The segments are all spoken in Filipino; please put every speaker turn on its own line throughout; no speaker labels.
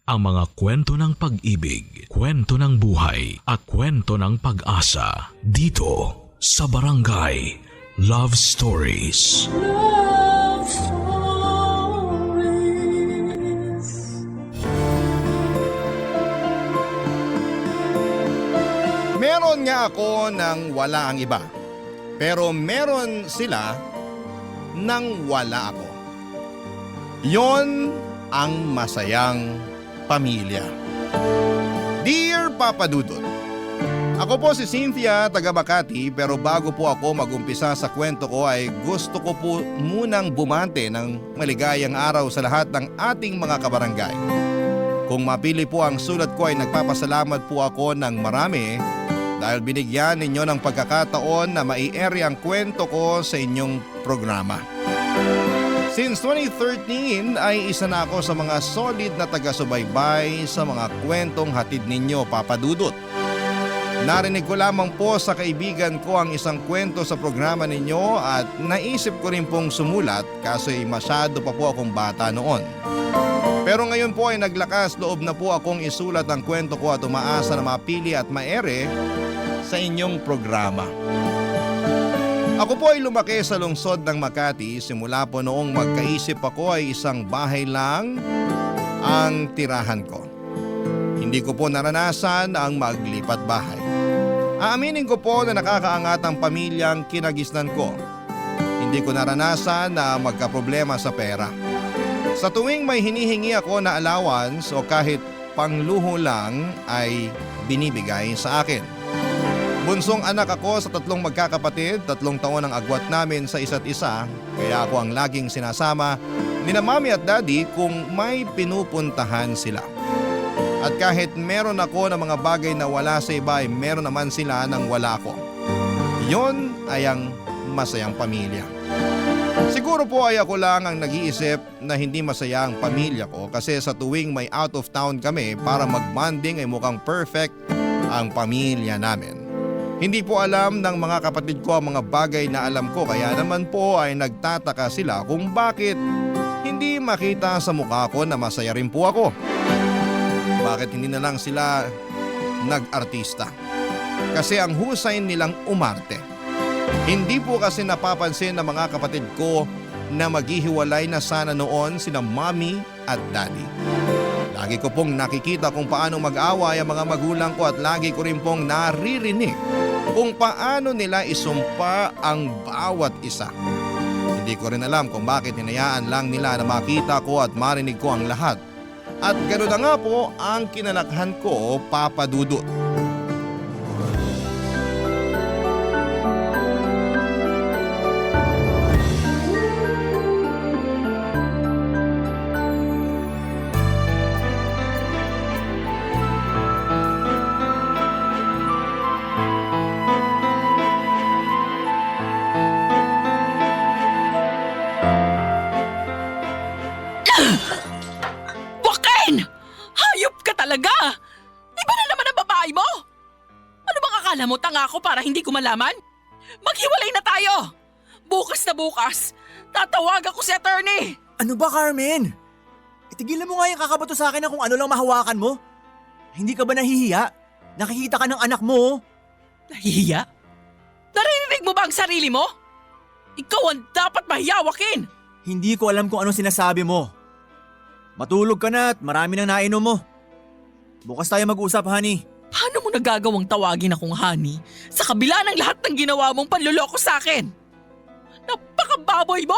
Ang mga kwento ng pag-ibig, kwento ng buhay, at kwento ng pag-asa dito sa Barangay Love Stories.
Love Stories.
Meron nga ako nang wala ang iba. Pero meron sila nang wala ako. Yon ang masayang pamilya. Dear Papa Dudut, ako po si Cynthia, taga Makati, pero bago po ako magumpisa sa kwento ko ay gusto ko po munang bumante ng maligayang araw sa lahat ng ating mga kabarangay. Kung mapili po ang sulat ko ay nagpapasalamat po ako ng marami dahil binigyan ninyo ng pagkakataon na mai-air ang kwento ko sa inyong programa. Since 2013 ay isa na ako sa mga solid na taga-subaybay sa mga kwentong hatid ninyo, Papa Dudut. Narinig ko lamang po sa kaibigan ko ang isang kwento sa programa ninyo at naisip ko rin pong sumulat kaso masyado pa po akong bata noon. Pero ngayon po ay naglakas loob na po akong isulat ang kwento ko at umaasa na mapili at maere sa inyong programa. Ako po ay lumaki sa lungsod ng Makati simula po noong magkaisip ako ay isang bahay lang ang tirahan ko. Hindi ko po naranasan ang maglipat bahay. Aaminin ko po na nakakaangat ang pamilyang kinagisnan ko. Hindi ko naranasan na magkaproblema sa pera. Sa tuwing may hinihingi ako na allowance o kahit pangluho lang ay binibigay sa akin. Bunsong anak ako sa 3 magkakapatid, 3 taon ang agwat namin sa isa't isa, kaya ako ang laging sinasama ni na mami at daddy kung may pinupuntahan sila. At kahit meron ako ng mga bagay na wala sa iba ay meron naman sila nang wala ako. Yon ay ang masayang pamilya. Siguro po ay ako lang ang nag-iisip na hindi masaya ang pamilya ko kasi sa tuwing may out of town kami para mag-bonding ay mukhang perfect ang pamilya namin. Hindi po alam ng mga kapatid ko ang mga bagay na alam ko kaya naman po ay nagtataka sila kung bakit hindi makita sa mukha ko na masaya rin po ako. Bakit hindi na lang sila nag-artista? Kasi ang husay nilang umarte. Hindi po kasi napapansin ng mga kapatid ko na maghihiwalay na sana noon sina mommy at daddy. Lagi ko pong nakikita kung paano mag-away ang mga magulang ko at lagi ko rin pong naririnig kung paano nila isumpa ang bawat isa. Hindi ko rin alam kung bakit hinayaan lang nila na makita ko at marinig ko ang lahat. At gano'n na nga po ang kinalakhan ko, Papa Dudut.
Joaquin! Hayop ka talaga! Iba na naman ang babae mo! Ano bang akala mo, tanga ako para hindi ko malaman? Maghiwalay na tayo! Bukas na bukas, tatawag ako si attorney!
Ano ba, Carmen? Itigilan mo nga yung kakabato sa akin na kung ano lang mahawakan mo. Hindi ka ba nahihiya? Nakikita ka ng anak mo.
Nahihiya? Naririnig mo ba ang sarili mo? Ikaw ang dapat mahiya, Joaquin!
Hindi ko alam kung anong sinasabi mo. Matulog ka na at marami nang nainom mo. Bukas tayo mag-usap, honey.
Paano mo nagagawang tawagin akong honey sa kabila ng lahat ng ginawa mong panluloko sa akin? Napakababoy mo!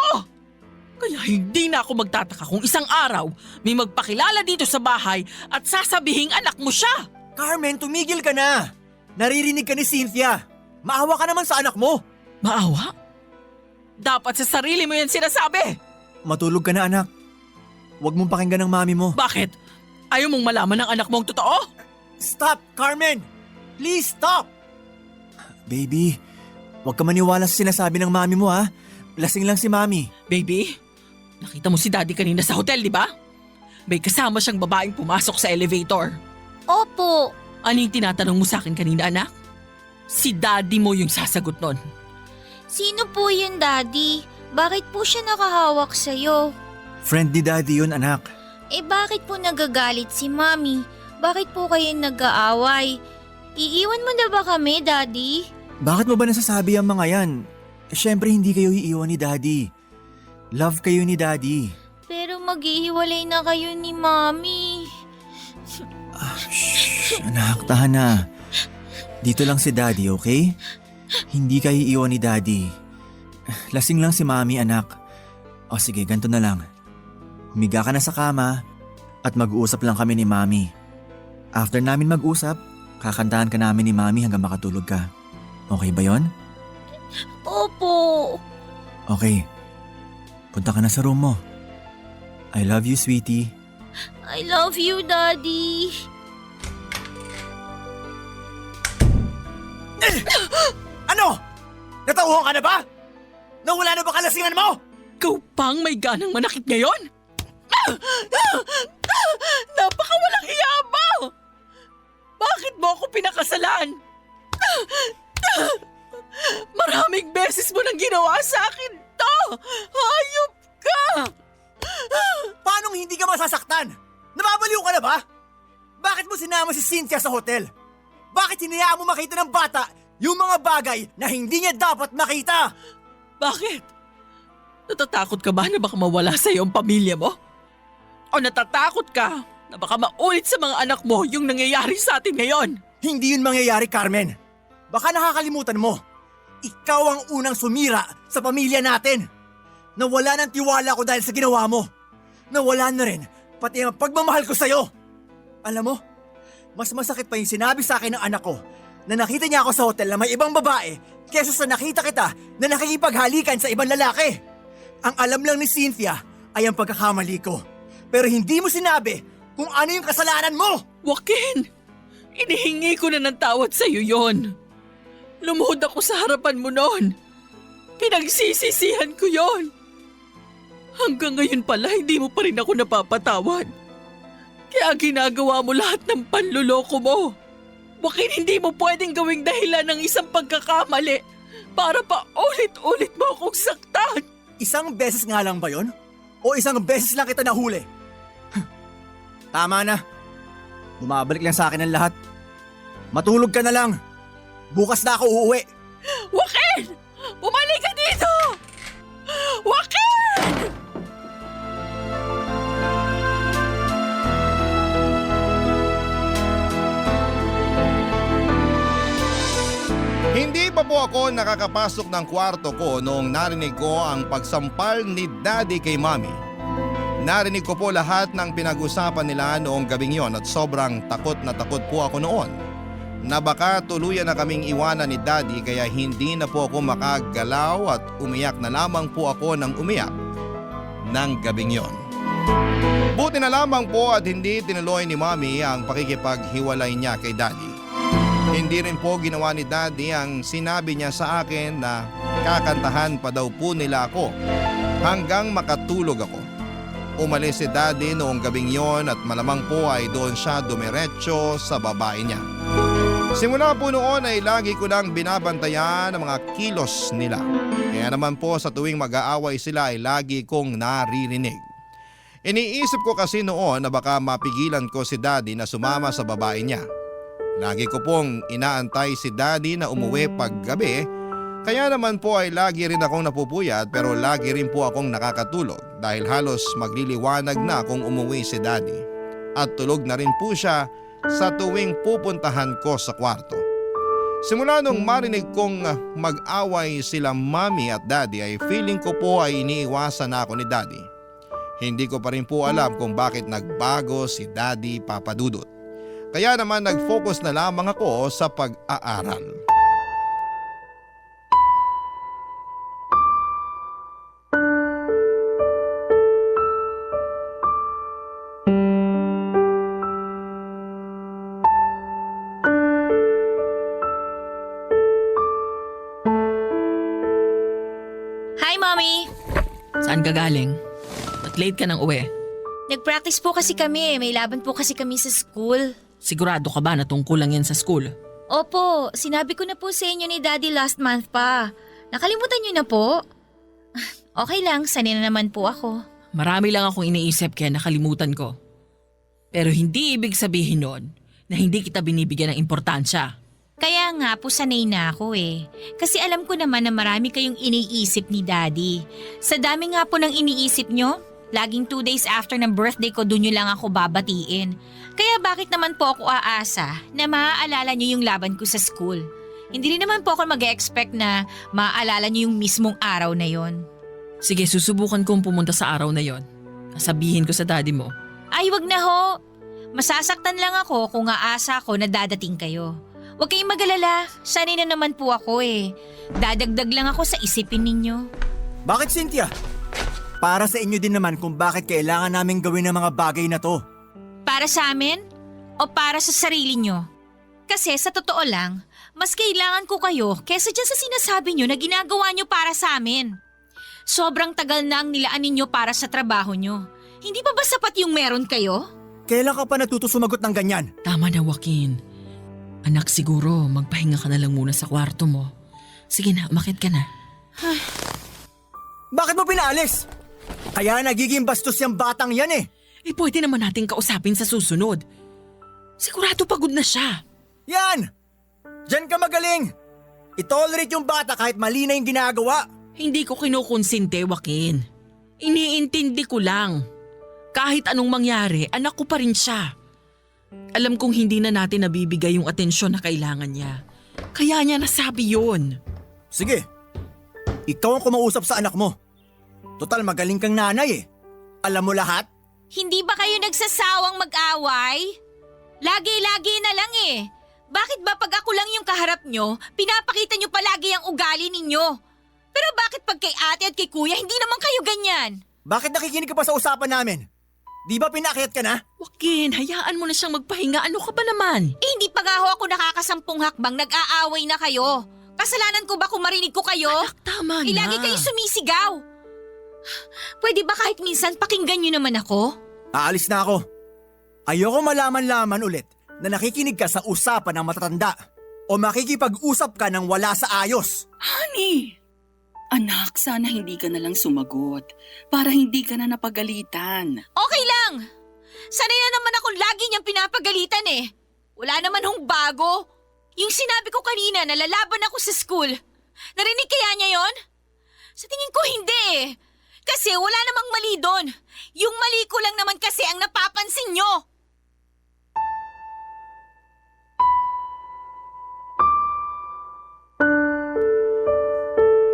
Kaya hindi na ako magtataka kung isang araw may magpakilala dito sa bahay at sasabihing anak mo siya.
Carmen, tumigil ka na. Naririnig ka ni Cynthia. Maawa ka naman sa anak mo.
Maawa? Dapat sa sarili mo yan sinasabi.
Matulog ka na, anak. Huwag mong pakinggan ng mami mo.
Bakit? Ayaw mong malaman ng anak mong totoo?
Stop, Carmen! Please stop! Baby, huwag ka maniwala sa sinasabi ng mami mo, ha? Lasing lang si mami.
Baby, nakita mo si daddy kanina sa hotel, di ba? May kasama siyang babaeng pumasok sa elevator.
Opo.
Ano yung tinatanong mo sa akin kanina, anak? Si daddy mo yung sasagot nun.
Sino po yun, Daddy? Bakit po siya nakahawak sa'yo?
Friend ni daddy yun, anak.
Bakit po nagagalit si Mami? Bakit po kayo nag-aaway? Iiwan mo na ba kami, Daddy?
Bakit mo ba nasasabi ang mga yan? Siyempre hindi kayo iiwan ni Daddy. Love kayo ni Daddy.
Pero maghihiwalay na kayo ni Mami.
Shh, anak, tahan na. Dito lang si Daddy, okay? Hindi kayo iiwan ni Daddy. Lasing lang si Mami, anak. O sige, ganito na lang. Humiga ka na sa kama at mag-uusap lang kami ni Mami. After namin mag-usap, kakantahan ka namin ni Mami hanggang makatulog ka. Okay ba yon?
Opo.
Okay. Punta ka na sa room mo. I love you, sweetie.
I love you, Daddy.
Ano? Natauhan ka na ba? Nawala na ba kalasingan mo?
Ikaw pang may ganang manakit ngayon? Napakawalang hiya mo! Bakit mo ako pinakasalan? Maraming beses mo nang ginawa sa akin to! Hayop ka!
Paano hindi ka masasaktan? Nababaliw ka na ba? Bakit mo sinama si Cynthia sa hotel? Bakit hinayaan mo makita ng bata yung mga bagay na hindi niya dapat makita?
Bakit? Natatakot ka ba na baka mawala sa iyo ang pamilya mo? O natatakot ka na baka maulit sa mga anak mo yung nangyayari sa atin ngayon?
Hindi yun mangyayari, Carmen. Baka nakakalimutan mo. Ikaw ang unang sumira sa pamilya natin. Nawala ng tiwala ko dahil sa ginawa mo. Nawala na rin pati ang pagmamahal ko sa'yo. Alam mo, mas masakit pa yung sinabi sa akin ng anak ko na nakita niya ako sa hotel na may ibang babae kesa sa nakita kita na nakikipaghalikan sa ibang lalaki. Ang alam lang ni Cynthia ay ang pagkakamali ko. Pero hindi mo sinabi kung ano yung kasalanan mo!
Joaquin, inihingi ko na ng tawad sa iyo yon. Lumuhod ako sa harapan mo noon. Pinagsisisihan ko yon. Hanggang ngayon pala hindi mo pa rin ako napapatawad. Kaya ginagawa mo lahat ng panluloko mo. Joaquin, hindi mo pwedeng gawing dahilan ng isang pagkakamali para pa ulit-ulit mo akong saktan.
Isang beses nga lang ba yon? O isang beses lang kita nahuli? Tama na. Bumabalik lang sa akin ang lahat. Matulog ka na lang. Bukas na ako uuwi.
Joaquin! Bumalik ka dito! Joaquin!
Hindi pa po ako nakakapasok ng kwarto ko noong narinig ko ang pagsampal ni Daddy kay Mommy. Narinig ko po lahat ng pinag-usapan nila noong gabing yon at sobrang takot na takot po ako noon na baka tuluyan na kaming iwanan ni Daddy kaya hindi na po ako makagalaw at umiyak na lamang po ako ng umiyak ng gabing yon. Buti na lamang po at hindi tinuloy ni Mommy ang pakikipaghiwalay niya kay Daddy. Hindi rin po ginawa ni Daddy ang sinabi niya sa akin na kakantahan pa daw po nila ako hanggang makatulog ako. Umalis si Daddy noong gabing yon at malamang po ay doon siya dumiretso sa babae niya. Simula po noon ay lagi ko lang binabantayan ang mga kilos nila. Kaya naman po sa tuwing mag-aaway sila ay lagi kong naririnig. Iniisip ko kasi noon na baka mapigilan ko si Daddy na sumama sa babae niya. Lagi ko pong inaantay si Daddy na umuwi pag gabi, kaya naman po ay lagi rin akong napupuyat pero lagi rin po akong nakakatulog dahil halos magliliwanag na kung umuwi si Daddy. At tulog na rin po siya sa tuwing pupuntahan ko sa kwarto. Simula nung marinig kong mag-away sila Mommy at Daddy ay feeling ko po ay iniiwasan na ako ni Daddy. Hindi ko pa rin po alam kung bakit nagbago si Daddy Papa Dudut. Kaya naman nag-focus na lamang ako sa pag-aaral.
Hi, Mommy!
Saan ka galing? Ba't late ka nang uwi?
Nag-practice po kasi kami. May laban po kasi kami sa school.
Sigurado ka ba na tungkol lang yan sa school?
Opo, sinabi ko na po sa inyo ni Daddy last month pa. Nakalimutan niyo na po? Okay lang, sanay na naman po ako.
Marami lang akong iniisip kaya nakalimutan ko. Pero hindi ibig sabihin nun na hindi kita binibigyan ng importansya.
Kaya nga po sanay na ako eh. Kasi alam ko naman na marami kayong iniisip ni Daddy. Sa dami nga po ng iniisip nyo, laging 2 days after ng birthday ko doon nyo lang ako babatiin. Kaya bakit naman po ako aasa na maaalala nyo yung laban ko sa school? Hindi rin naman po ako mag-expect na maaalala nyo yung mismong araw na yon.
Sige, susubukan kong pumunta sa araw na yon. Sabihin ko sa daddy mo.
Ay, wag na ho. Masasaktan lang ako kung aasa ko na dadating kayo. Huwag kayong mag-alala. Sanay na naman po ako eh. Dadagdag lang ako sa isipin ninyo.
Bakit, Cynthia? Para sa inyo din naman kung bakit kailangan namin gawin ang mga bagay na to.
Para sa amin? O para sa sarili nyo? Kasi sa totoo lang, mas kailangan ko kayo kesa dyan sa sinasabi nyo na ginagawa nyo para sa amin. Sobrang tagal na ang nilaan ninyo para sa trabaho nyo. Hindi pa ba sapat yung meron kayo?
Kailan ka pa natuto sumagot ng ganyan?
Tama na, Joaquin. Anak, siguro magpahinga ka na lang muna sa kwarto mo. Sige na, umakyat ka na.
Bakit mo pinaalis? Kaya nagiging bastos yung batang yan eh.
Pwede naman natin kausapin sa susunod. Sigurado pagod na siya.
Yan! Diyan ka magaling! I-tolerate yung bata kahit mali na yung ginagawa.
Hindi ko kinukonsinte, Joaquin. Iniintindi ko lang. Kahit anong mangyari, anak ko pa rin siya. Alam kong hindi na natin nabibigay yung atensyon na kailangan niya. Kaya niya nasabi yun.
Sige, ikaw ang kumausap sa anak mo. Total magaling kang nanay eh. Alam mo lahat?
Hindi ba kayo nagsasawang mag-away? Lagi-lagi na lang eh. Bakit ba pag ako lang yung kaharap nyo, pinapakita nyo palagi ang ugali ninyo? Pero bakit pag kay ate at kay kuya, hindi naman kayo ganyan?
Bakit nakikinig ka pa sa usapan namin? Di ba pinakyat ka na?
Joaquin, hayaan mo na siyang magpahinga. Ano ka ba naman?
Hindi pa nga ho ako nakakasampung hakbang, nag-aaway na kayo. Kasalanan ko ba kung marinig ko kayo?
Anak, tama na.
Lagi kayo sumisigaw. Pwede ba kahit minsan pakinggan nyo naman ako?
Aalis na ako. Ayoko malaman-laman ulit na nakikinig ka sa usapan ng matatanda o makikipag-usap ka ng wala sa ayos.
Honey! Anak, sana hindi ka na lang sumagot para hindi ka na napagalitan.
Okay lang. Sanay na naman akong lagi niyang pinapagalitan eh. Wala naman hong bago. Yung sinabi ko kanina na lalaban ako sa school. Narinig kaya niya yon? Sa tingin ko hindi eh. Kasi wala namang mali doon. Yung mali ko lang naman kasi ang napapansin nyo.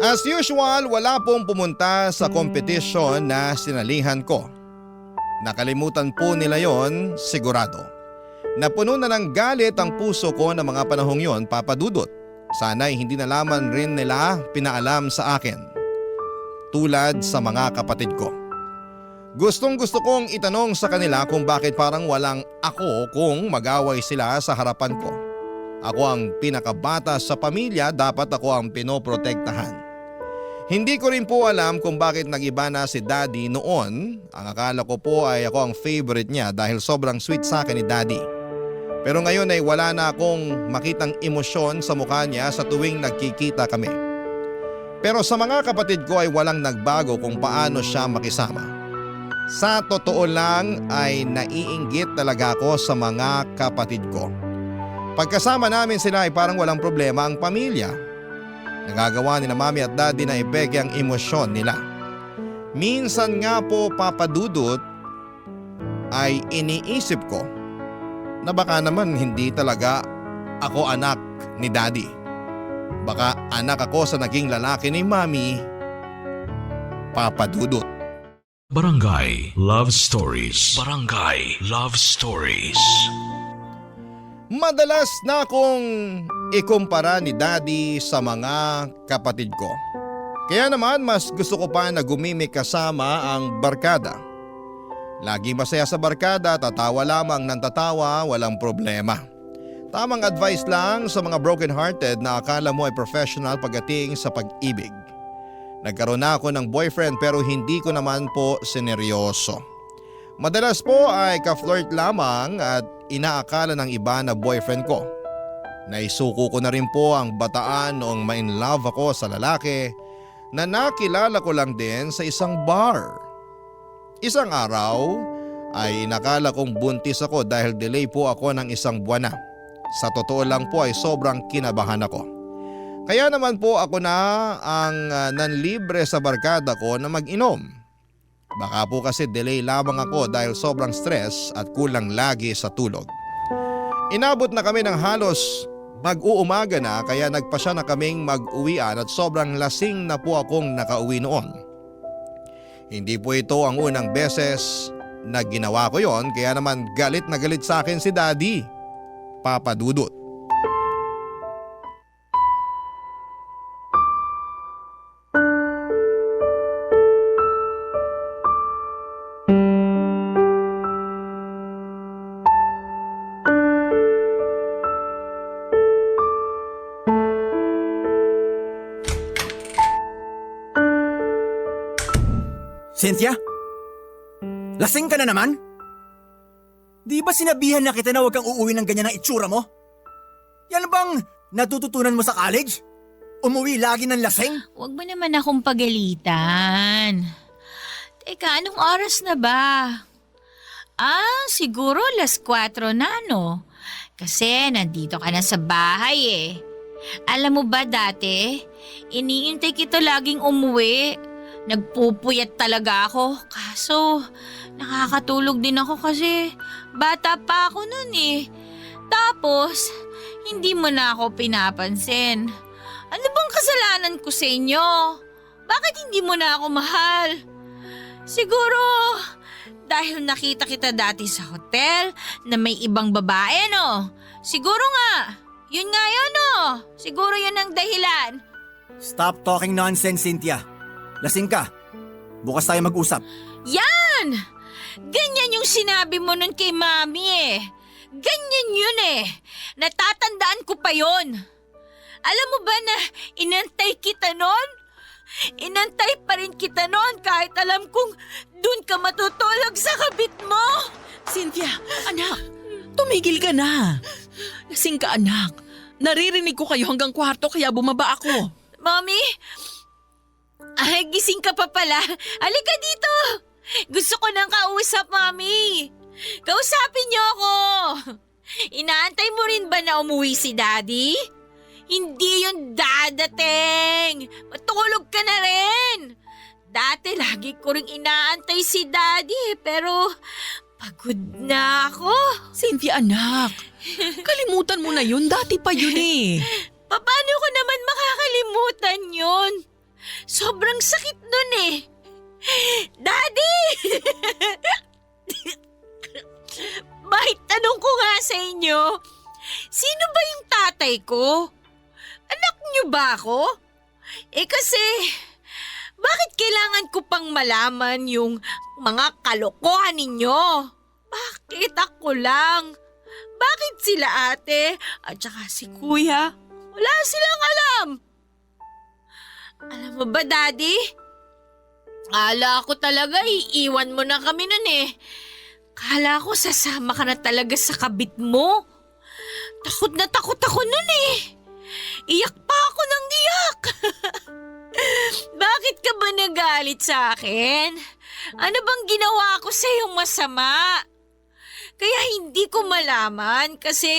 As usual, wala pong pumunta sa kompetisyon na sinalihan ko. Nakalimutan po nila yon, sigurado. Napuno na ng galit ang puso ko ng mga panahong yon, Papa Dudut. Sana'y hindi nalaman rin nila pinaalam sa akin. Tulad sa mga kapatid ko. Gustong gusto kong itanong sa kanila kung bakit parang walang ako kung mag-away sila sa harapan ko. Ako ang pinakabata sa pamilya, dapat ako ang pinoprotektahan. Hindi ko rin po alam kung bakit nag-iba na si Daddy noon. Ang akala ko po ay ako ang favorite niya dahil sobrang sweet sa akin ni Daddy. Pero ngayon ay wala na akong makitang emosyon sa mukha niya sa tuwing nagkikita kami. Pero sa mga kapatid ko ay walang nagbago kung paano siya makisama. Sa totoo lang ay naiinggit talaga ako sa mga kapatid ko. Pagkasama namin sila ay parang walang problema ang pamilya. Nagagawa ni na Mami at Daddy na ipeke ang emosyon nila. Minsan nga po, Papa Dudut, ay iniisip ko na baka naman hindi talaga ako anak ni Daddy. Baka anak ako sa naging lalaki ni Mami, Papa Dudut.
Barangay Love Stories. Barangay Love Stories.
Madalas na akong ikumpara ni Daddy sa mga kapatid ko. Kaya naman mas gusto ko pa na gumimik kasama ang barkada. Lagi masaya sa barkada, tatawa lamang ng tatawa, walang problema. Tamang advice lang sa mga broken-hearted na akala mo ay professional pagdating sa pag-ibig. Nagkaroon na ako ng boyfriend pero hindi ko naman po sineryoso. Madalas po ay ka-flirt lamang at inaakala ng iba na boyfriend ko. Naisuko ko na rin po ang bataan noong ma-inlove ako sa lalaki na nakilala ko lang din sa isang bar. Isang araw ay nakala kong buntis ako dahil delay po ako ng 1 buwan na. Sa totoo lang po ay sobrang kinabahan ako. Kaya naman po ako na ang nanlibre sa barkada ko na mag-inom. Baka po kasi delay lamang ako dahil sobrang stress at kulang lagi sa tulog. Inabot na kami ng halos mag-uumaga na kaya nagpasya na kaming mag-uwian at sobrang lasing na po akong nakauwi noon. Hindi po ito ang unang beses na ginawa ko yon kaya naman galit na galit sa akin si Daddy, Papa Dudut.
Cynthia? Lasing ka na naman? Di ba sinabihan na kita na huwag kang uuwi ng ganyan ang itsura mo? Yan bang natututunan mo sa college? Umuwi lagi ng lasing?
Huwag mo naman akong pagalitan. Teka, anong oras na ba? Siguro 4:00 na, no? Kasi nandito ka na sa bahay eh. Alam mo ba dati, iniintay kita laging umuwi. Nagpupuyat talaga ako. Kaso, nakakatulog din ako kasi bata pa ako nun eh. Tapos, hindi mo na ako pinapansin. Ano bang kasalanan ko sa inyo? Bakit hindi mo na ako mahal? Siguro, dahil nakita kita dati sa hotel na may ibang babae, no? Siguro nga. Yun nga yun, no? Siguro yun ang dahilan.
Stop talking nonsense, Cynthia. Lasing ka. Bukas tayo mag-usap.
Yan! Ganyan yung sinabi mo nun kay Mami eh. Ganyan yun eh. Natatandaan ko pa yun. Alam mo ba na inantay kita nun? Inantay pa rin kita nun kahit alam kong dun ka matutulog sa kabit mo.
Cynthia, anak, tumigil ka na. Lasing ka, anak. Naririnig ko kayo hanggang kwarto kaya bumaba ako.
Mami? Ay, gising ka pa pala. Halika dito. Gusto ko nang kausap, Mami. Kausapin niyo ako. Inaantay mo rin ba na umuwi si Daddy? Hindi yun dadating. Matulog ka na rin. Dati lagi ko rin inaantay si Daddy pero pagod na ako.
Cynthia, anak. Kalimutan mo na yun. Dati pa yun eh.
Paano ko naman makakalimutan yun? Sobrang sakit nun eh. Daddy! Bakit tanong ko nga sa inyo, sino ba yung tatay ko? Anak niyo ba ako? Kasi, bakit kailangan ko pang malaman yung mga kalokohan ninyo? Bakit ako lang? Bakit sila ate at saka si kuya? Wala silang alam. Alam mo ba, Daddy? Kala ko talaga iiwan mo na kami nun eh. Kala ko sasama ka na talaga sa kabit mo. Takot na takot ako nun eh. Iyak pa ako ng iyak. Bakit ka ba nagalit sa akin? Ano bang ginawa ko sa iyong masama? Kaya hindi ko malaman kasi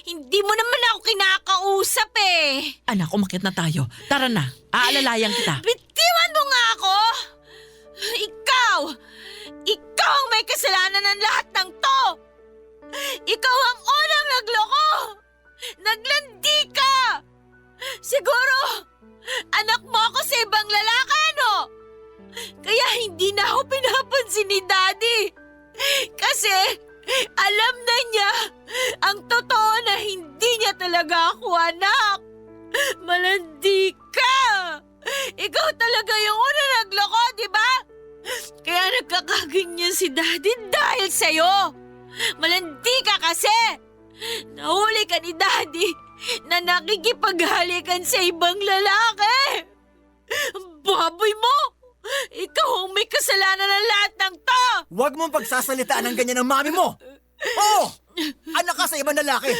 hindi mo naman ako kinakausap eh.
Anak, umakyat na tayo. Tara na, aalalayan kita.
Bitiwan mo nga ako! Ikaw! Ikaw ang may kasalanan ng lahat ng to! Ikaw ang unang nagloko! Naglandi ka! Siguro, anak mo ako sa ibang lalaki, no? Kaya hindi na ako pinapansin ni Daddy. Kasi alam na niya ang totoo na hindi niya talaga ako anak. Malandi ka! Ikaw talaga yung unang nagloko, di ba? Kaya nagkakaganyan si Daddy dahil sa'yo. Malandi ka kasi. Nahuli ka ni Daddy na nakikipaghalikan sa ibang lalaki. Baboy mo! Ikaw ang may kasalanan ng lahat ng to!
Huwag mong pagsasalitaan ng ganyan ng mami mo! Oo! Anak ka sa ibang lalaki!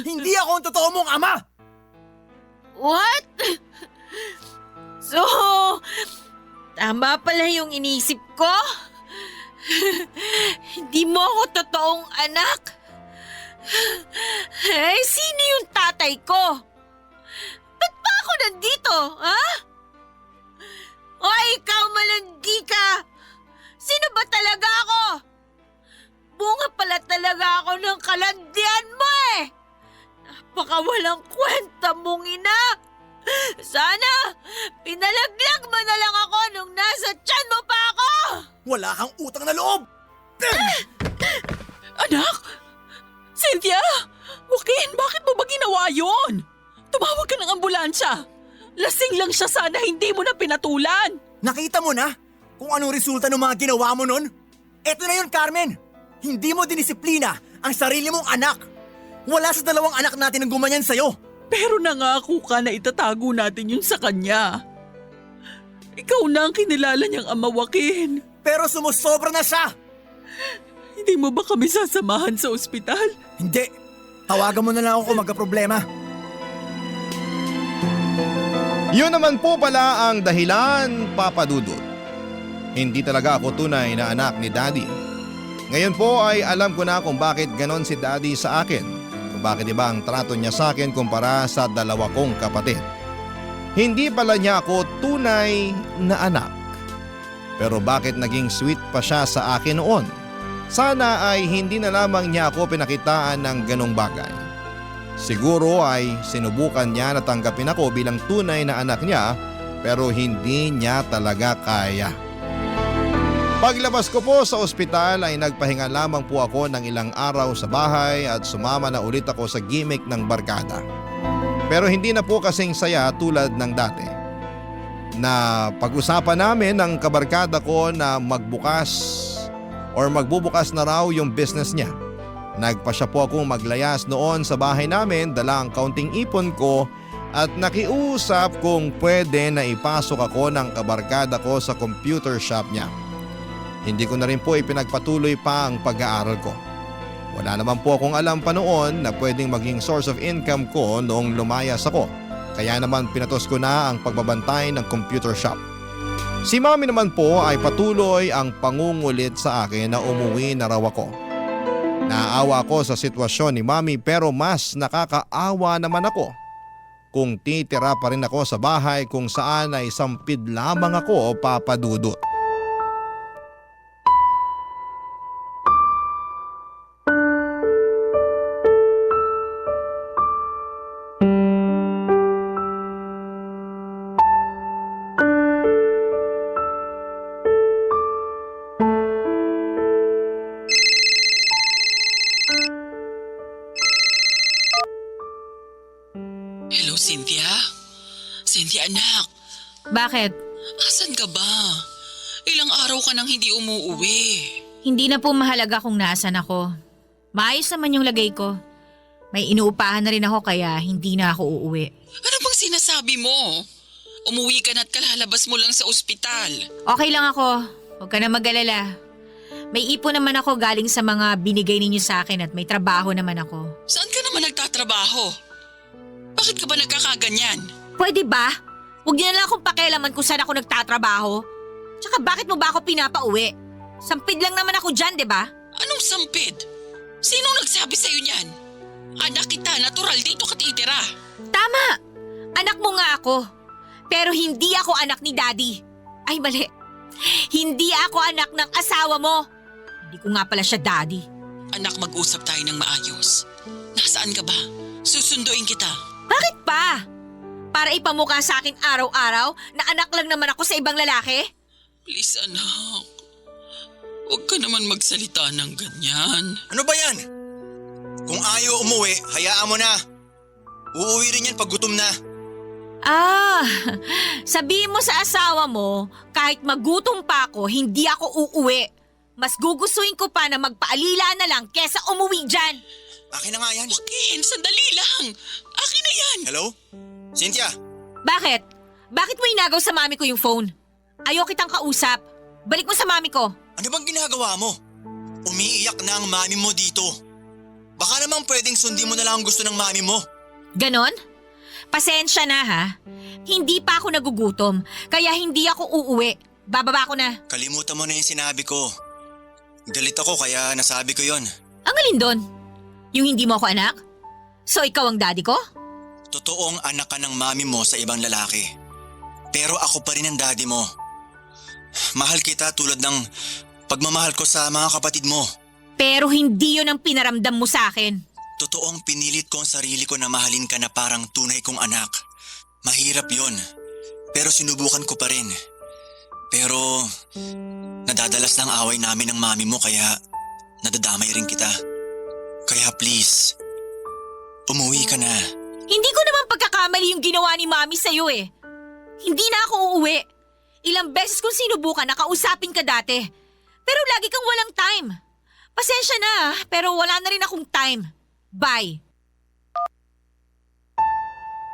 Hindi ako ang totoo mong ama!
What? So, tama pala yung inisip ko? Hindi mo ako totoong anak. Eh, sino yung tatay ko? Ba't pa ako nandito, ha? O ikaw, malandi ka! Sino ba talaga ako? Bunga pala talaga ako ng kalandian mo eh! Napakawalang kwenta mong ina! Sana, pinalaglag mo na lang ako nung nasa tiyan mo pa ako!
Wala kang utang na loob!
Anak! Cynthia! Joaquin, bakit mo ba ginawa yun? Tumawag ka ng ambulansya. Lasing lang siya, sana hindi mo na pinatulan.
Nakita mo na kung anong resulta ng mga ginawa mo nun? Eto na yun, Carmen! Hindi mo dinisiplina ang sarili mong anak! Wala sa dalawang anak natin ang gumanyan sa'yo!
Pero nangako ka na itatago natin yun sa kanya. Ikaw na ang kinilala niyang ama, Joaquin.
Pero sumusobra na siya!
Hindi mo ba kami sasamahan sa ospital?
Hindi! Tawagan mo na lang ako kung magka-problema.
Yun naman po pala ang dahilan, Papa Dudut. Hindi talaga ako tunay na anak ni Daddy. Ngayon po ay alam ko na kung bakit ganon si Daddy sa akin. Kung bakit iba ang trato niya sa akin kumpara sa dalawa kong kapatid. Hindi pala niya ako tunay na anak. Pero bakit naging sweet pa siya sa akin noon? Sana ay hindi na lamang niya ako pinakitaan ng ganong bagay. Siguro ay sinubukan niya na tanggapin ako bilang tunay na anak niya pero hindi niya talaga kaya. Paglabas ko po sa ospital ay nagpahinga lamang po ako ng ilang araw sa bahay at sumama na ulit ako sa gimmick ng barkada. Pero hindi na po kasing saya tulad ng dati. Na pag-usapan namin ng kabarkada ko na magbubukas na raw yung business niya. Nagpa siya po akong maglayas noon sa bahay namin, dala ang kaunting ipon ko at nakiusap kung pwede na ipasok ako ng kabarkada ko sa computer shop niya. Hindi ko na rin po ipinagpatuloy pa ang pag-aaral ko. Wala naman po akong alam pa noon na pwedeng maging source of income ko noong lumayas ako. Kaya naman pinatos ko na ang pagbabantay ng computer shop. Si Mami naman po ay patuloy ang pangungulit sa akin na umuwi na raw ako. Naawa ko sa sitwasyon ni Mami pero mas nakakaawa naman ako kung titira pa rin ako sa bahay kung saan ay sampid lamang ako, Papa Dudut.
Hello, Cynthia? Cynthia, anak.
Bakit?
Asan ka ba? Ilang araw ka nang hindi umuuwi.
Hindi na po mahalaga kung nasaan ako. Maayos naman yung lagay ko. May inuupahan na rin ako kaya hindi na ako uuwi.
Ano bang sinasabi mo? Umuwi ka na at kalalabas mo lang sa ospital.
Okay lang ako. Huwag ka na mag-alala. May ipon naman ako galing sa mga binigay ninyo sa akin at may trabaho naman ako.
Saan ka naman nagtatrabaho? Bakit ka ba nagkakaganyan?
Pwede ba? Huwag niyo na lang akong pakialaman kung saan ako nagtatrabaho. Tsaka bakit mo ba ako pinapauwi? Sampid lang naman ako dyan, di ba?
Anong sampid? Sinong nagsabi sa'yo niyan? Anak kita, natural dito ka titira.
Tama! Anak mo nga ako. Pero hindi ako anak ni Daddy. Ay, mali. Hindi ako anak ng asawa mo. Hindi ko nga pala siya Daddy.
Anak, mag-usap tayo ng maayos. Nasaan ka ba? Susunduin kita.
Bakit pa? Para ipamukha sa akin araw-araw na anak lang naman ako sa ibang lalaki?
Please, anak. Huwag ka naman magsalita ng ganyan.
Ano ba yan? Kung ayaw umuwi, hayaan mo na. Uuwi rin yan pag gutom na.
Sabihin mo sa asawa mo, kahit magutom pa ako, hindi ako uuwi. Mas gugustuhin ko pa na magpaalila na lang kesa umuwi dyan.
Akin na nga yan.
Joaquin, sandali lang. Akin na yan.
Hello? Cynthia?
Bakit? Bakit mo inagaw sa mami ko yung phone? Ayaw kitang kausap. Balik mo sa mami ko.
Ano bang ginagawa mo? Umiiyak na ang mami mo dito. Baka naman pwedeng sundin mo na lang ang gusto ng mami mo.
Ganon? Pasensya na ha. Hindi pa ako nagugutom, kaya hindi ako uuwi. Bababa ko na.
Kalimutan mo na yung sinabi ko. Galit ako kaya nasabi ko yon.
Ang alin doon? Yung hindi mo ako anak? So ikaw ang daddy ko?
Totoong anak ka ng mami mo sa ibang lalaki. Pero ako pa rin ang daddy mo. Mahal kita tulad ng pagmamahal ko sa mga kapatid mo.
Pero hindi yun ang pinaramdam mo sa akin.
Totoong pinilit ko ang sarili ko na mahalin ka na parang tunay kong anak. Mahirap yon. Pero sinubukan ko pa rin. Pero nadadalas ng away namin ng mami mo kaya nadadamay rin kita. Kaya please, umuwi ka na.
Hindi ko naman pagkakamali yung ginawa ni mami sa'yo eh. Hindi na ako uuwi. Ilang beses kong sinubukan na kausapin ka dati. Pero lagi kang walang time. Pasensya na, pero wala na rin akong time. Bye.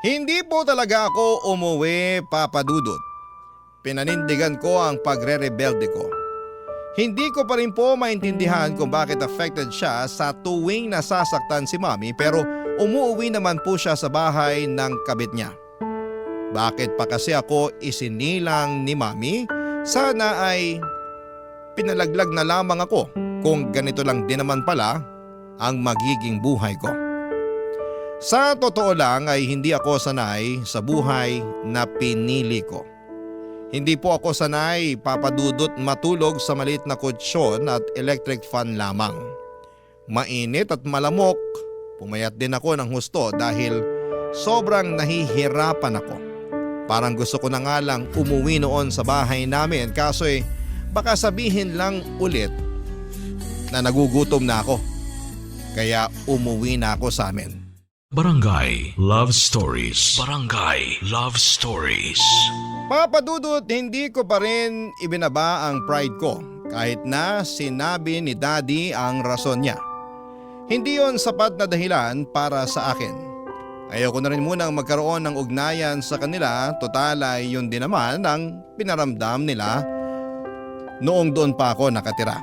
Hindi po talaga ako umuwi, Papa Dudut. Pinanindigan ko ang pagre-rebelde ko. Hindi ko pa rin po maintindihan kung bakit affected siya sa tuwing nasasaktan si Mami pero umuwi naman po siya sa bahay ng kabit niya. Bakit pa kasi ako isinilang ni Mami? Sana ay pinalaglag na lamang ako kung ganito lang din naman pala ang magiging buhay ko. Sa totoo lang ay hindi ako sanay sa buhay na pinili ko. Hindi po ako sanay, Papa Dudut, matulog sa maliit na kutsyon at electric fan lamang. Mainit at malamok, pumayat din ako ng husto dahil sobrang nahihirapan ako. Parang gusto ko na nga lang umuwi noon sa bahay namin kaso baka sabihin lang ulit na nagugutom na ako. Kaya umuwi na ako sa amin.
Barangay Love Stories. Barangay Love Stories.
Papa Dudut, hindi ko pa rin ibinaba ang pride ko kahit na sinabi ni Daddy ang rason niya. Hindi yon sapat na dahilan para sa akin. Ayoko na rin munang magkaroon ng ugnayan sa kanila, total ay yun din naman ang pinaramdam nila noong doon pa ako nakatira.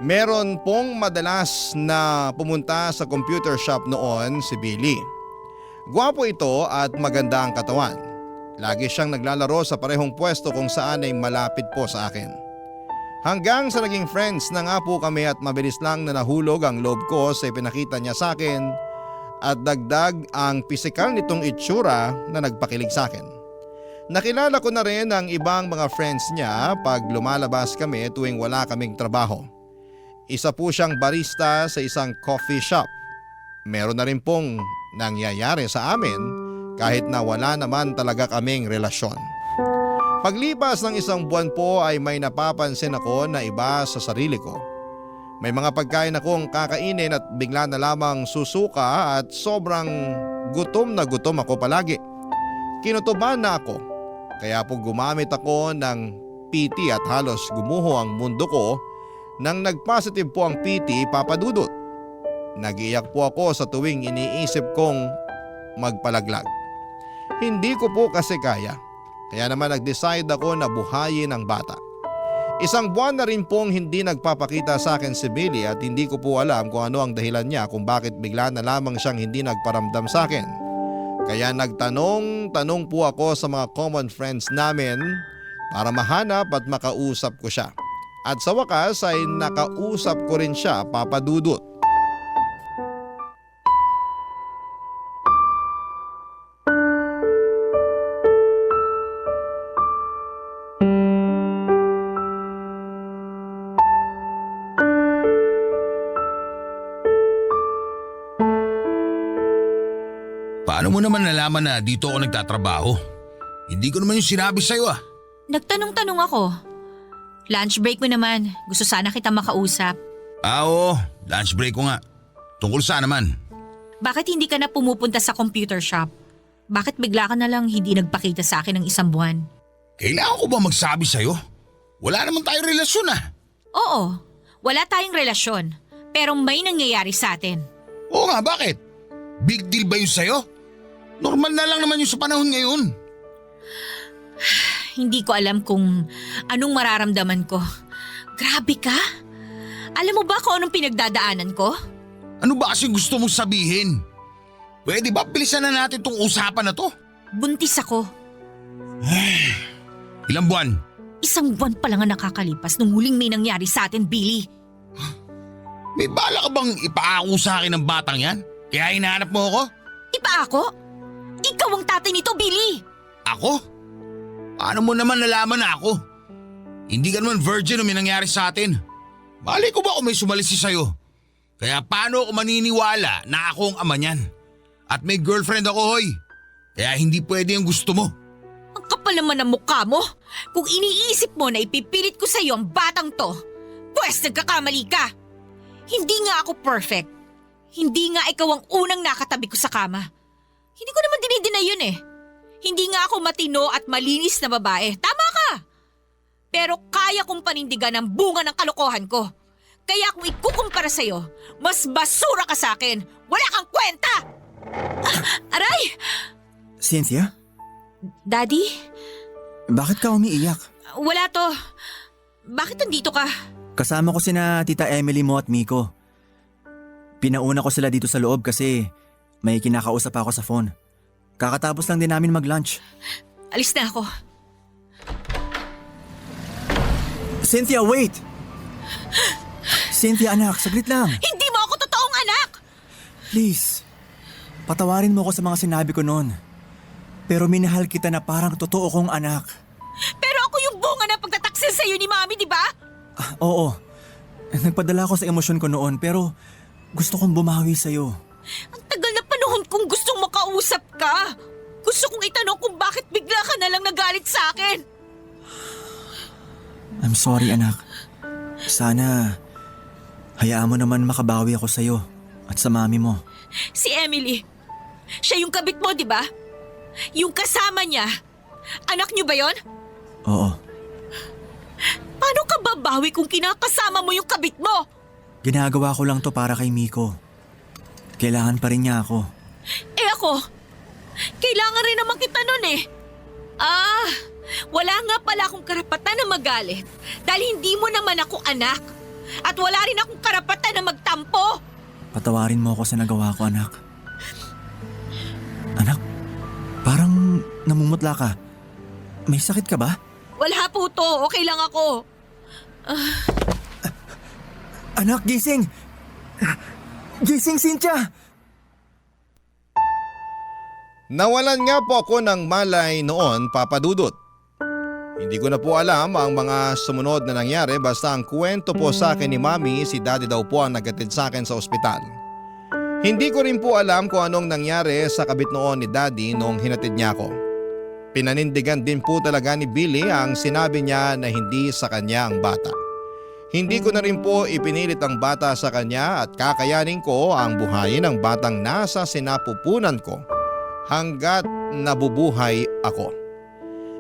Meron pong madalas na pumunta sa computer shop noon si Billy. Gwapo ito at maganda ang katawan. Lagi siyang naglalaro sa parehong pwesto kung saan ay malapit po sa akin. Hanggang sa naging friends na nga po kami at mabilis lang na nahulog ang loob ko sa ipinakita niya sa akin at dagdag ang pisikal nitong itsura na nagpakilig sa akin. Nakilala ko na rin ang ibang mga friends niya pag lumalabas kami tuwing wala kaming trabaho. Isa po siyang barista sa isang coffee shop. Meron na rin pong nangyayari sa amin kahit na wala naman talaga kaming relasyon. Paglipas ng isang buwan po ay may napapansin ako na iba sa sarili ko. May mga pagkain akong kakainin at bigla na lamang susuka at sobrang gutom na gutom ako palagi. Kinutuban na ako kaya po gumamit ako ng PT at halos gumuho ang mundo ko nang nag-positive po ang PT, Papa Dudut. Nag-iyak po ako sa tuwing iniisip kong magpalaglag. Hindi ko po kasi kaya naman nag-decide ako na buhayin ang bata. Isang buwan na rin pong hindi nagpapakita sa akin si Billy at hindi ko po alam kung ano ang dahilan niya kung bakit bigla na lamang siyang hindi nagparamdam sa akin. Kaya nagtanong po ako sa mga common friends namin para mahanap at makausap ko siya. At sa wakas ay nakausap ko rin siya, Papa Dudut.
Paano mo naman nalaman na dito ako nagtatrabaho? Hindi ko naman yung sinabi sa'yo ah.
Nagtanong-tanong ako. Lunch break mo naman. Gusto sana kita makausap.
Oo, lunch break ko nga. Tungkol saan naman?
Bakit hindi ka na pumupunta sa computer shop? Bakit bigla ka na lang hindi nagpakita sa akin ng isang buwan?
Kailangan ko ba magsabi sa'yo? Wala naman tayong relasyon ah.
Oo, wala tayong relasyon. Pero may nangyayari sa atin.
Oo nga, bakit? Big deal ba yun sa'yo? Normal na lang naman yung sa panahon ngayon.
Hindi ko alam kung anong mararamdaman ko. Grabe ka? Alam mo ba kung anong pinagdadaanan ko?
Ano ba kasi gusto mong sabihin? Pwede ba bilisan na natin tong usapan na to?
Buntis ako.
Ilang buwan?
1 buwan pa lang ang nakakalipas nung huling may nangyari sa atin, Billy.
May bala ka bang ipaako sa akin ng batang yan? Kaya hinahanap mo ako?
Ipa ako? Ikaw ang tatay nito, Billy!
Ako? Paano mo naman nalaman na ako? Hindi ka naman virgin o may nangyari sa atin. Malay ko ba kung may sumalisi sa'yo? Kaya paano ako maniniwala na ako ang ama niyan? At may girlfriend ako, hoy. Kaya hindi pwede ang gusto mo.
Ang kapal naman ng mukha mo! Kung iniisip mo na ipipilit ko sa'yo ang batang to, pwes nagkakamali ka! Hindi nga ako perfect. Hindi nga ikaw ang unang nakatabi ko sa kama. Hindi ko naman dinidina yun eh. Hindi nga ako matino at malinis na babae. Tama ka! Pero kaya kong panindigan ang bunga ng kalokohan ko. Kaya kung ikukumpara sa'yo, mas basura ka sa akin. Wala kang kwenta! Aray!
Cynthia,
Daddy?
bakit ka umiiyak?
Wala to. Bakit nandito ka?
Kasama ko sina Tita Emily mo at Miko. Pinauna ko sila dito sa loob kasi may kinakausap ako sa phone. Kakatapos lang din namin mag-lunch.
Alis na ako.
Cynthia, wait! Cynthia, anak, saglit lang.
Hindi mo ako totoong anak!
Please, patawarin mo ako sa mga sinabi ko noon. Pero minahal kita na parang totoo kong anak.
Pero ako yung bunga ng pagtataksil sa'yo ni Mami, di ba?
Oo, nagpadala ako sa emosyon ko noon pero gusto kong bumawi sa'yo.
Ang tagal na panahon kong gustong makausap ka. Gusto kong itanong kung bakit bigla ka na lang nagalit sa akin.
I'm sorry, anak. Sana hayaan mo naman makabawi ako sa'yo at sa mami mo.
Si Emily, siya yung kabit mo, di ba? Yung kasama niya. Anak niyo ba yon?
Oo,
Paano ka babawi kung kinakasama mo yung kabit mo?
ginagawa ko lang to para kay Miko. Kailangan pa rin niya ako.
Eh ako, kailangan rin naman kita nun eh. Wala nga pala akong karapatan na magalit dahil hindi mo naman ako anak. At wala rin akong karapatan na magtampo.
Patawarin mo ako sa nagawa ko, anak. Anak, parang namumutla ka. May sakit ka ba?
Wala po to, okay lang ako.
Anak, gising! Gising, Cynthia!
Nawalan nga po ako ng malay noon, Papa Dudut. Hindi ko na po alam ang mga sumunod na nangyari basta ang kwento po sa akin ni Mami si Daddy daw po ang naghatid sa akin sa ospital. Hindi ko rin po alam kung anong nangyari sa kabit noon ni Daddy nung hinatid niya ako. Pinanindigan din po talaga ni Billy ang sinabi niya na hindi sa kanya ang bata. Hindi ko na rin po ipinilit ang bata sa kanya at kakayanin ko ang buhayin ng batang nasa sinapupunan ko hanggat nabubuhay ako.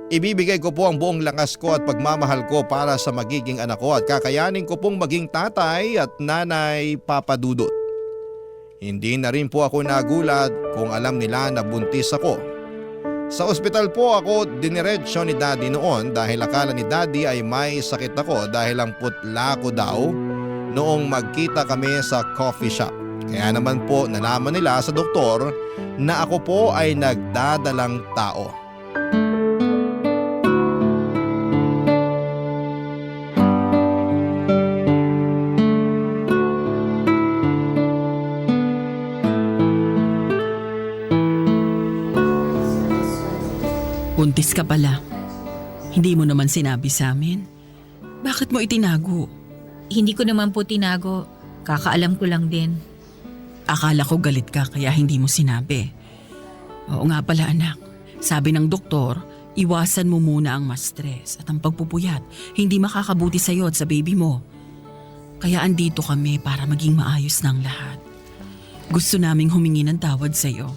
Ibibigay ko po ang buong lakas ko at pagmamahal ko para sa magiging anak ko at kakayanin ko pong maging tatay at nanay, Papa Dudut. Hindi na rin po ako nagulat kung alam nila na buntis ako. Sa ospital po ako diniretso ni Daddy noon dahil akala ni Daddy ay may sakit ako dahil ang putla ko daw noong magkita kami sa coffee shop. Kaya naman po nalaman nila sa doktor na ako po ay nagdadalang tao.
Buntis ka pala. Hindi mo naman sinabi sa amin. Bakit mo itinago?
Hindi ko naman po tinago. Kakaalam ko lang din.
Akala ko galit ka kaya hindi mo sinabi. Oo nga pala anak. Sabi ng doktor, iwasan mo muna ang ma-stress at ang pagpupuyat. Hindi makakabuti sa'yo at sa baby mo. Kaya andito kami para maging maayos ng lahat. Gusto naming humingi ng tawad sa'yo.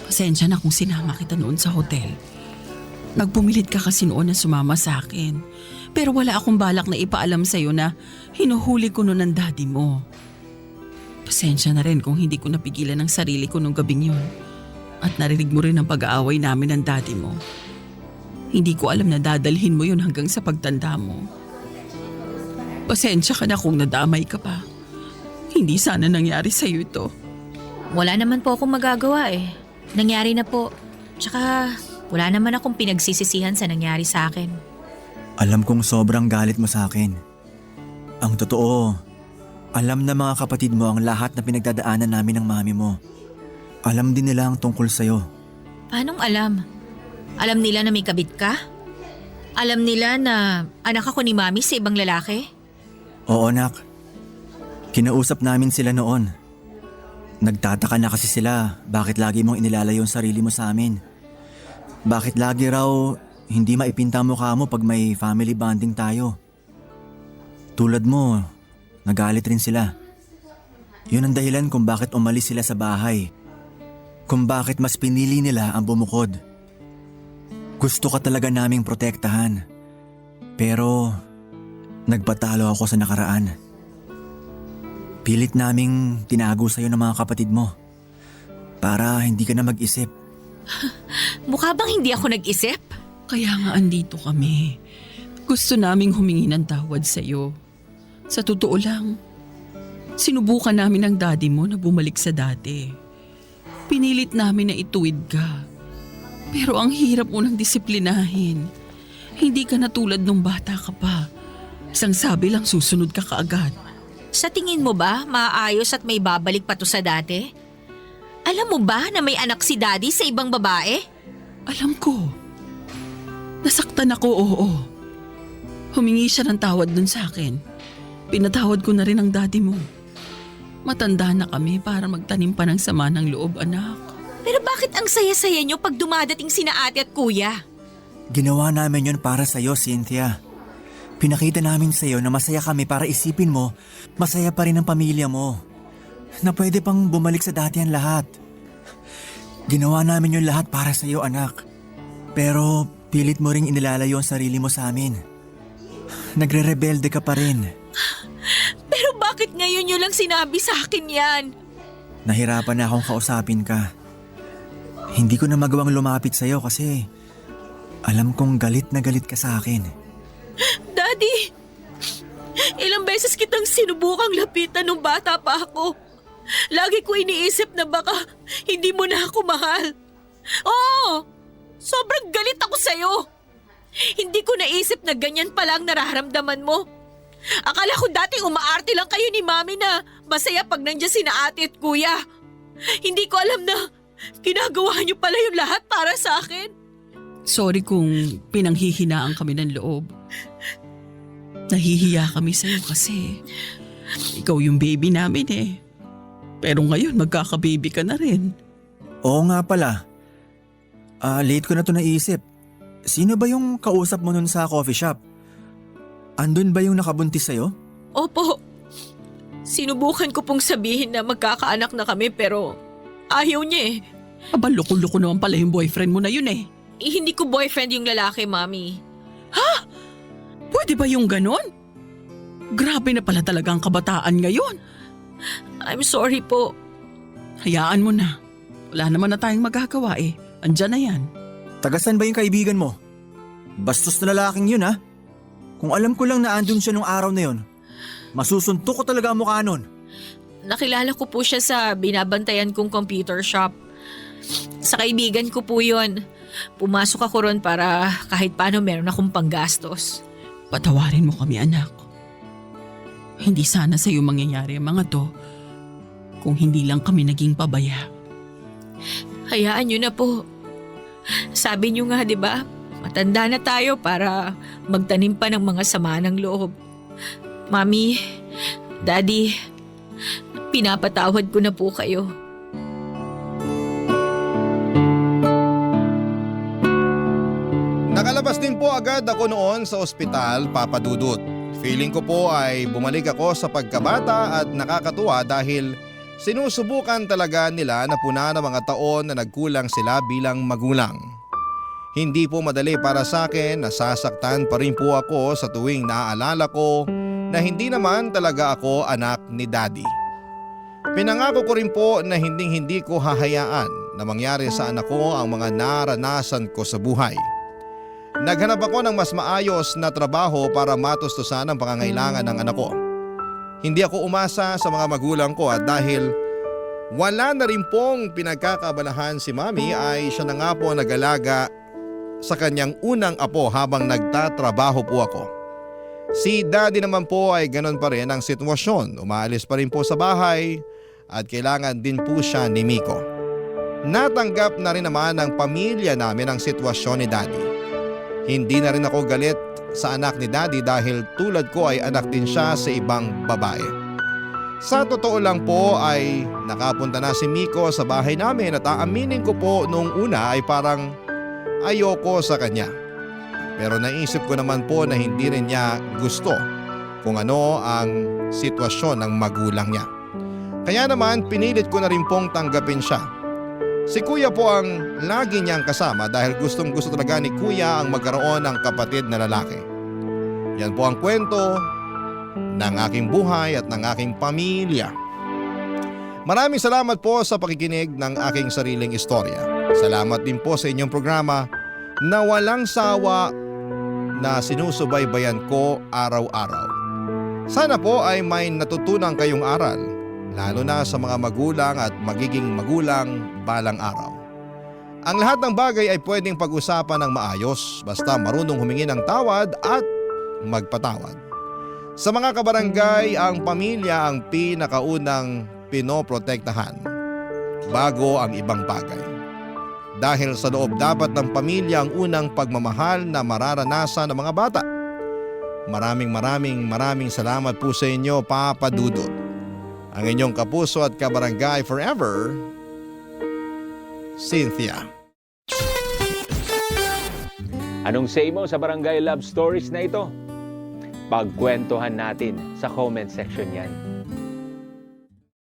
Pasensya na kung sinama kita noon sa hotel. Nagpumilit ka kasi noon na sumama sa akin. Pero wala akong balak na ipaalam sa'yo na hinuhuli ko noon ang daddy mo. Pasensya na rin kung hindi ko napigilan ang sarili ko nung gabing yun. At narinig mo rin ang pag-aaway namin ng daddy mo. Hindi ko alam na dadalhin mo yun hanggang sa pagtanda mo. Pasensya ka na kung nadamay ka pa. Hindi sana nangyari sa'yo ito.
Wala naman po akong magagawa eh. Nangyari na po. Tsaka wala naman akong pinagsisisihan sa nangyari sa akin.
Alam kong sobrang galit mo sa akin. Ang totoo, alam na mga kapatid mo ang lahat na pinagdadaanan namin ng mami mo. Alam din nila ang tungkol sa'yo.
Paanong alam? Alam nila na may kabit ka? Alam nila na anak ako ni Mami sa ibang lalaki?
Oo, nak. Kinausap namin sila noon. Nagtataka na kasi sila bakit lagi mong inilalayo ang sarili mo sa amin. Bakit lagi raw hindi maipinta ang mukha mo pag may family bonding tayo. Tulad mo, nagalit rin sila. Yun ang dahilan kung bakit umalis sila sa bahay. Kung bakit mas pinili nila ang bumukod. Gusto ka talaga naming protektahan. Pero nagpatalo ako sa nakaraan. Pilit naming tinago sa'yo ng mga kapatid mo. Para hindi ka na mag-isip.
Mukha bang hindi ako nag-isip?
Kaya nga andito kami. Gusto naming humingi ng tawad sa'yo. Sa totoo lang, sinubukan namin ng daddy mo na bumalik sa dati. Pinilit namin na ituwid ka. Pero ang hirap mo nang disiplinahin. Hindi ka na tulad nung bata ka pa. Isang sabi lang susunod ka kaagad.
Sa tingin mo ba maayos at may babalik pa to sa dati? Alam mo ba na may anak si Daddy sa ibang babae?
Alam ko. Nasaktan ako, oo. Humingi siya ng tawad dun sa akin. Pinatawad ko na rin ang daddy mo. Matanda na kami para magtanim pa ng sama ng loob, anak.
Pero bakit ang saya-saya nyo pag dumadating sina ate at kuya?
Ginawa namin yun para sa'yo, Cynthia. Pinakita namin sa'yo na masaya kami para isipin mo, masaya pa rin ang pamilya mo. Na pwede pang bumalik sa dati ang lahat. Ginawa namin yun lahat para sa'yo, anak. Pero pilit mo ring inilalayo ang sarili mo sa amin. Nagre-rebelde ka pa rin.
Pero bakit ngayon nyo lang sinabi sa akin yan?
Nahirapan na akong kausapin ka. Hindi ko na magawang lumapit sa'yo kasi alam kong galit na galit ka sa akin.
Daddy, ilang beses kitang sinubukang lapitan nung bata pa ako. Lagi ko iniisip na baka hindi mo na ako mahal. Oo, sobrang galit ako sa'yo. Hindi ko naisip na ganyan pala ang nararamdaman mo. Akala ko dati umaarte lang kayo ni Mami na masaya pag nandiyan sina ate at kuya. Hindi ko alam na ginagawa niyo pala yung lahat para sa akin.
Sorry kung pinanghihinaan kami ng loob. Nahihiya kami sa'yo kasi ikaw yung baby namin eh. Pero ngayon magkaka-baby ka na rin.
Oo nga pala. Late ko na to naisip. Sino ba yung kausap mo nun sa coffee shop? Andun ba yung nakabuntis sa'yo?
Opo. Sinubukan ko pong sabihin na magkakaanak na kami pero ayaw niya eh.
Aba, loko-loko naman pala yung boyfriend mo na yun eh.
Hindi ko boyfriend yung lalaki, Mami.
Pwede ba yung ganon? Grabe na pala talaga ang kabataan ngayon.
I'm sorry po.
Hayaan mo na. Wala naman na tayong magagawa eh. Andyan na yan.
Tagasan ba yung kaibigan mo? Bastos na lalaking yun ha? Kung alam ko lang na andun siya nung araw na yun, masusuntok ko talaga ang mukha nun.
Nakilala ko po siya sa binabantayan kong computer shop. Sa kaibigan ko po yun. Pumasok ako ron para kahit paano meron akong panggastos.
Patawarin mo kami, anak. Hindi sana sa'yo mangyayari ang mga to kung hindi lang kami naging pabaya.
Hayaan niyo na po. Sabi niyo nga, 'di ba? Matanda na tayo para magtanim pa ng mga sama ng loob. Mami, Daddy, pinapatawad ko na po kayo.
Nakalabas din po agad ako noon sa ospital, Papa Dudut. Feeling ko po ay bumalik ako sa pagkabata at nakakatuwa dahil sinusubukan talaga nila na puna ng mga taon na nagkulang sila bilang magulang. Hindi po madali para sa akin, nasasaktan pa rin po ako sa tuwing naaalala ko na hindi naman talaga ako anak ni Daddy. Pinangako ko rin po na hindi ko hahayaan na mangyari sa anak ko ang mga naranasan ko sa buhay. Naghanap ako ng mas maayos na trabaho para matustusan ang pangangailangan ng anak ko. Hindi ako umasa sa mga magulang ko at dahil wala na rin pong pinagkakabalahan si Mami ay siya na nga po nag-alaga sa kanyang unang apo habang nagtatrabaho po ako. Si Daddy naman po ay ganun pa rin ang sitwasyon. Umaalis pa rin po sa bahay at kailangan din po siya ni Miko. Natanggap na rin naman ng pamilya namin ang sitwasyon ni Daddy. Hindi na rin ako galit sa anak ni Daddy dahil tulad ko ay anak din siya sa ibang babae. Sa totoo lang po ay nakapunta na si Miko sa bahay namin at aaminin ko po noong una ay parang ayoko sa kanya. Pero naisip ko naman po na hindi rin niya gusto kung ano ang sitwasyon ng magulang niya. Kaya naman pinilit ko na rin pong tanggapin siya. Si Kuya po ang lagi niyang kasama dahil gustong gusto talaga ni Kuya ang magkaroon ng kapatid na lalaki. Yan po ang kwento ng aking buhay at ng aking pamilya. Maraming salamat po sa pakikinig ng aking sariling istorya. Salamat din po sa inyong programa na walang sawa na sinusubaybayan ko araw-araw. Sana po ay may natutunan kayong aral, lalo na sa mga magulang at magiging magulang balang araw. Ang lahat ng bagay ay pwedeng pag-usapan ng maayos basta marunong humingi ng tawad at magpatawad. Sa mga kabarangay, ang pamilya ang pinakaunang pinoprotektahan bago ang ibang bagay. Dahil sa loob dapat ng pamilya ang unang pagmamahal na mararanasan ng mga bata. Maraming salamat po sa inyo, Papa Dudut. Ang inyong kapuso at kabarangay forever, Cynthia.
Anong say mo sa Barangay Love Stories na ito? Pagkwentuhan natin sa comment section yan.